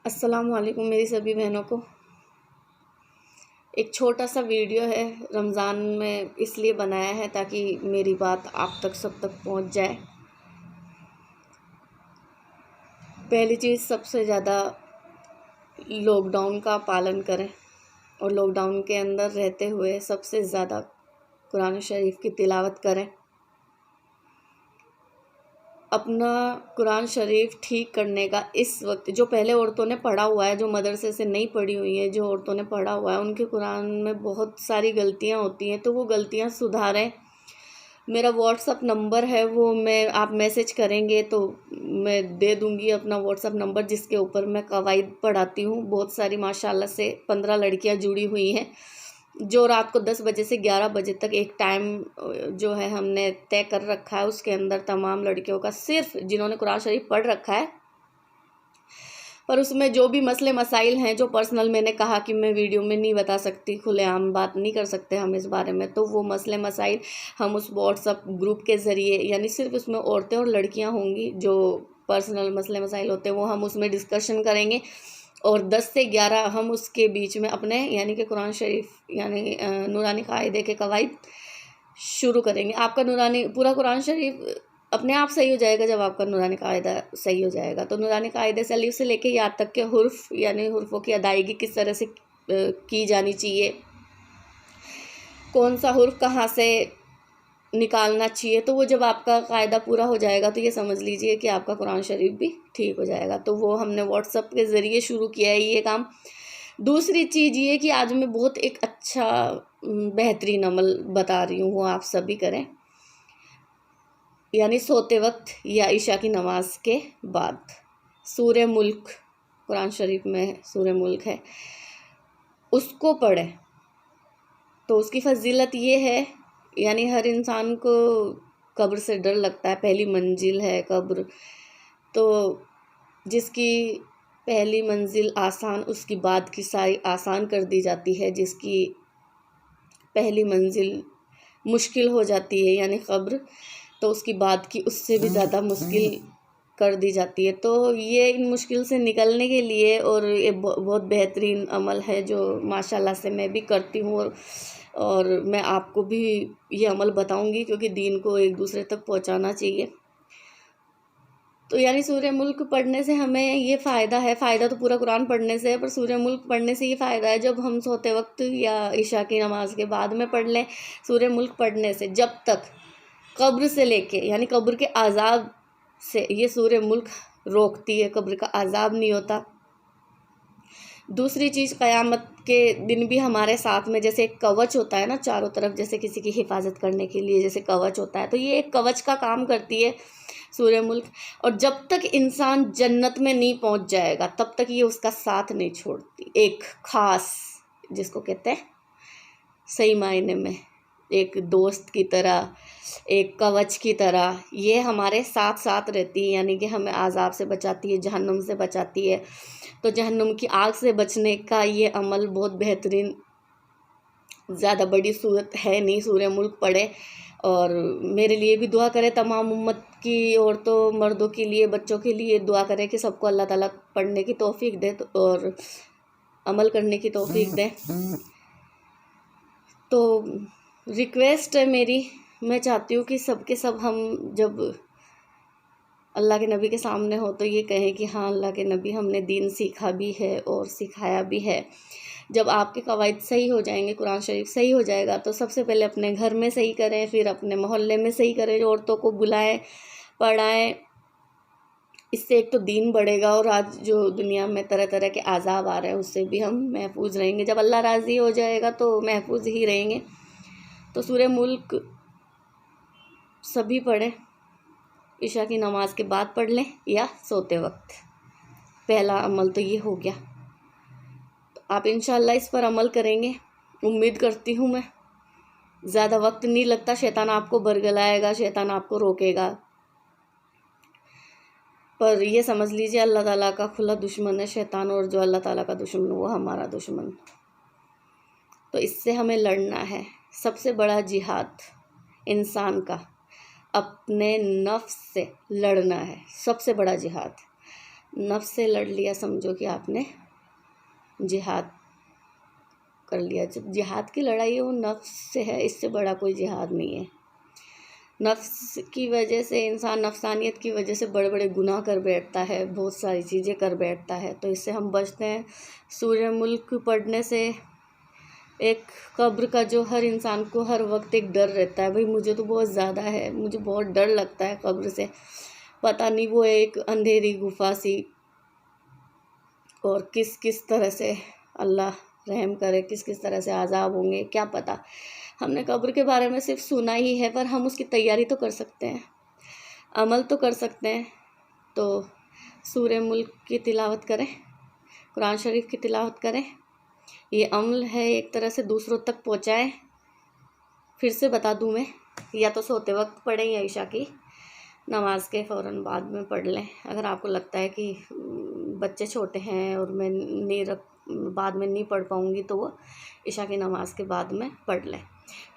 अस्सलाम वालेकुम मेरी सभी बहनों को। एक छोटा सा वीडियो है, रमज़ान में इसलिए बनाया है ताकि मेरी बात आप तक सब तक पहुंच जाए। पहली चीज़, सबसे ज़्यादा लॉकडाउन का पालन करें और लॉकडाउन के अंदर रहते हुए सबसे ज़्यादा कुरान शरीफ की तिलावत करें। अपना कुरान शरीफ ठीक करने का इस वक्त, जो पहले औरतों ने पढ़ा हुआ है, जो मदरसे से नहीं पढ़ी हुई है, जो औरतों ने पढ़ा हुआ है, उनके कुरान में बहुत सारी गलतियां होती हैं, तो वो गलतियां सुधारें। मेरा व्हाट्सअप नंबर है, वो आप मैसेज करेंगे तो मैं दे दूंगी अपना व्हाट्सअप नंबर, जिसके ऊपर मैं कवायद पढ़ाती हूँ। बहुत सारी माशाल्लाह से 15 लड़कियाँ जुड़ी हुई हैं, जो रात को 10 बजे से 11 बजे तक एक टाइम जो है हमने तय कर रखा है, उसके अंदर तमाम लड़कियों का, सिर्फ जिन्होंने कुरान शरीफ पढ़ रखा है, पर उसमें जो भी मसले मसाइल हैं, जो पर्सनल मैंने कहा कि मैं वीडियो में नहीं बता सकती, खुलेआम बात नहीं कर सकते हम इस बारे में, तो वो मसले मसाइल हम उस व्हाट्सअप ग्रुप के ज़रिए, यानी सिर्फ उसमें औरतें और लड़कियां होंगी, जो पर्सनल मसले मसाइल होते हैं वो हम उसमें डिस्कशन करेंगे। और 10 से 11 हम उसके बीच में अपने यानी कि कुरान शरीफ यानी नूरानी कायदे के कवायद शुरू करेंगे। आपका नूरानी पूरा कुरान शरीफ अपने आप सही हो जाएगा जब आपका नूरानी कायदा सही हो जाएगा। तो नूरानी कायदे से अलीफ से लेके या तक के हुर्फ यानी हुर्फों की अदायगी किस तरह से की जानी चाहिए, कौन सा हुर्फ कहाँ से निकालना चाहिए, तो वो जब आपका कायदा पूरा हो जाएगा तो ये समझ लीजिए कि आपका कुरान शरीफ भी ठीक हो जाएगा। तो वो हमने व्हाट्सएप के ज़रिए शुरू किया है ये काम। दूसरी चीज़ ये कि आज मैं बहुत एक अच्छा बेहतरीन अमल बता रही हूँ, वो आप सभी करें, यानी सोते वक्त या इशा की नमाज के बाद सूरह मुल्क, कुरान शरीफ में सूरह मुल्क है, उसको पढ़ें। तो उसकी फजीलत ये है, यानी हर इंसान को कब्र से डर लगता है, पहली मंजिल है कब्र, तो जिसकी पहली मंजिल आसान, उसकी बाद की सारी आसान कर दी जाती है। जिसकी पहली मंजिल मुश्किल हो जाती है यानी कब्र, तो उसकी बाद की उससे भी ज़्यादा मुश्किल कर दी जाती है। तो ये इन मुश्किल से निकलने के लिए, और ये बहुत बेहतरीन अमल है जो माशाल्लाह से मैं भी करती हूँ, और मैं आपको भी ये अमल बताऊंगी, क्योंकि दीन को एक दूसरे तक पहुंचाना चाहिए। तो यानी सूरह मुल्क पढ़ने से हमें ये फ़ायदा है, फ़ायदा तो पूरा कुरान पढ़ने से है, पर सूरह मुल्क पढ़ने से ये फ़ायदा है, जब हम सोते वक्त या इशा की नमाज के बाद में पढ़ लें सूरह मुल्क पढ़ने से, जब तक कब्र से लेके यानी कब्र के आज़ाब से ये सूरह मुल्क रोकती है, कब्र का आज़ाब नहीं होता। दूसरी चीज़, क़यामत के दिन भी हमारे साथ में जैसे एक कवच होता है ना चारों तरफ, जैसे किसी की हिफाजत करने के लिए जैसे कवच होता है, तो ये एक कवच का काम करती है सूरह मुल्क। और जब तक इंसान जन्नत में नहीं पहुंच जाएगा तब तक ये उसका साथ नहीं छोड़ती। एक ख़ास, जिसको कहते हैं सही मायने में एक दोस्त की तरह, एक कवच की तरह, ये हमारे साथ साथ रहती है, यानी कि हमें आज़ाब से बचाती है, जहन्नुम से बचाती है। तो जहन्नुम की आग से बचने का ये अमल बहुत बेहतरीन, ज़्यादा बड़ी सूरत है नहीं, सूरह मुल्क पढ़े। और मेरे लिए भी दुआ करें, तमाम उम्मत की औरतों मर्दों के लिए, बच्चों के लिए दुआ करें कि सबको अल्लाह ताला पढ़ने की तौफीक दे और अमल करने की तौफीक दे। तो रिक्वेस्ट है मेरी, मैं चाहती हूँ कि सबके सब हम जब अल्लाह के नबी के सामने हो तो ये कहें कि हाँ अल्लाह के नबी, हमने दीन सीखा भी है और सिखाया भी है। जब आपके कवायद सही हो जाएंगे, कुरान शरीफ सही हो जाएगा, तो सबसे पहले अपने घर में सही करें, फिर अपने मोहल्ले में सही करें, औरतों को बुलाएं, पढ़ाएं। इससे एक तो दीन बढ़ेगा, और आज जो दुनिया में तरह तरह के आज़ाब आ रहे हैं उससे भी हम महफूज रहेंगे। जब अल्लाह राज़ी हो जाएगा तो महफूज ही रहेंगे। तो सूरह मुल्क सभी पढ़ें, इशा की नमाज के बाद पढ़ लें या सोते वक्त। पहला अमल तो ये हो गया। तो आप इंशाल्लाह इस पर अमल करेंगे, उम्मीद करती हूँ मैं। ज़्यादा वक्त नहीं लगता, शैतान आपको बरगलाएगा, शैतान आपको रोकेगा, पर ये समझ लीजिए अल्लाह ताला का खुला दुश्मन है शैतान, और जो अल्लाह ताला का दुश्मन वो हमारा दुश्मन। तो इससे हमें लड़ना है। सबसे बड़ा जिहाद इंसान का अपने नफ्स से लड़ना है, सबसे बड़ा जिहाद। नफ्स से लड़ लिया, समझो कि आपने जिहाद कर लिया। जब जिहाद की लड़ाई है वो नफ्स से है, इससे बड़ा कोई जिहाद नहीं है। नफ्स की वजह से इंसान, नफ्सानियत की वजह से बड़े बड़े गुनाह कर बैठता है, बहुत सारी चीज़ें कर बैठता है, तो इससे हम बचते हैं। सूर्य मुल्क पढ़ने से एक कब्र का जो हर इंसान को हर वक्त एक डर रहता है, भाई मुझे तो बहुत ज़्यादा है, मुझे बहुत डर लगता है कब्र से। पता नहीं वो एक अंधेरी गुफा सी, और किस किस तरह से अल्लाह रहम करे, किस किस तरह से आज़ाब होंगे क्या पता। हमने कब्र के बारे में सिर्फ सुना ही है, पर हम उसकी तैयारी तो कर सकते हैं, अमल तो कर सकते हैं। तो सूरह मुल्क की तिलावत करें, कुरान शरीफ की तिलावत करें, ये अमल है एक तरह से दूसरों तक पहुँचाएँ। फिर से बता दूँ मैं, या तो सोते वक्त पढ़ें या ईशा की नमाज के फ़ौरन बाद में पढ़ लें। अगर आपको लगता है कि बच्चे छोटे हैं और मैं बाद में नहीं पढ़ पाऊँगी, तो वो ईशा की नमाज के बाद में पढ़ लें।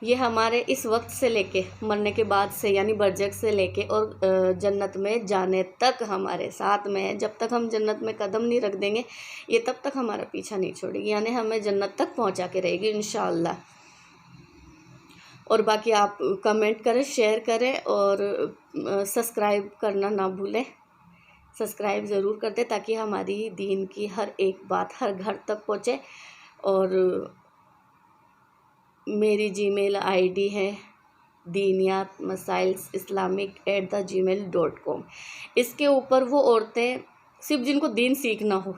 ये हमारे इस वक्त से लेके मरने के बाद से, यानी बरज़ख से लेके और जन्नत में जाने तक हमारे साथ में है। जब तक हम जन्नत में कदम नहीं रख देंगे, ये तब तक हमारा पीछा नहीं छोड़ेगी, यानी हमें जन्नत तक पहुंचा के रहेगी इंशाअल्लाह। और बाकी आप कमेंट करें, शेयर करें और सब्सक्राइब करना ना भूलें। सब्सक्राइब ज़रूर कर दें ताकि हमारी दीन की हर एक बात हर घर तक पहुँचे। और मेरी जीमेल आईडी है deeniyatmasailsislamic@gmail.com। इसके ऊपर वो औरतें सिर्फ जिनको दीन सीखना हो,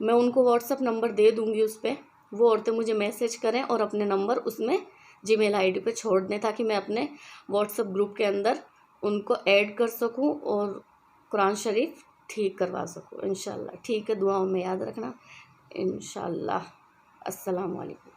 मैं उनको व्हाट्सअप नंबर दे दूँगी, उस पर वो औरतें मुझे मैसेज करें और अपने नंबर उसमें जीमेल आईडी पे छोड़ दें, ताकि मैं अपने व्हाट्सअप ग्रुप के अंदर उनको ऐड कर सकूं और कुरान शरीफ ठीक करवा सकूं इंशाल्लाह। ठीक है, दुआओं में याद रखना इंशाल्लाह। अस्सलाम वालेकुम।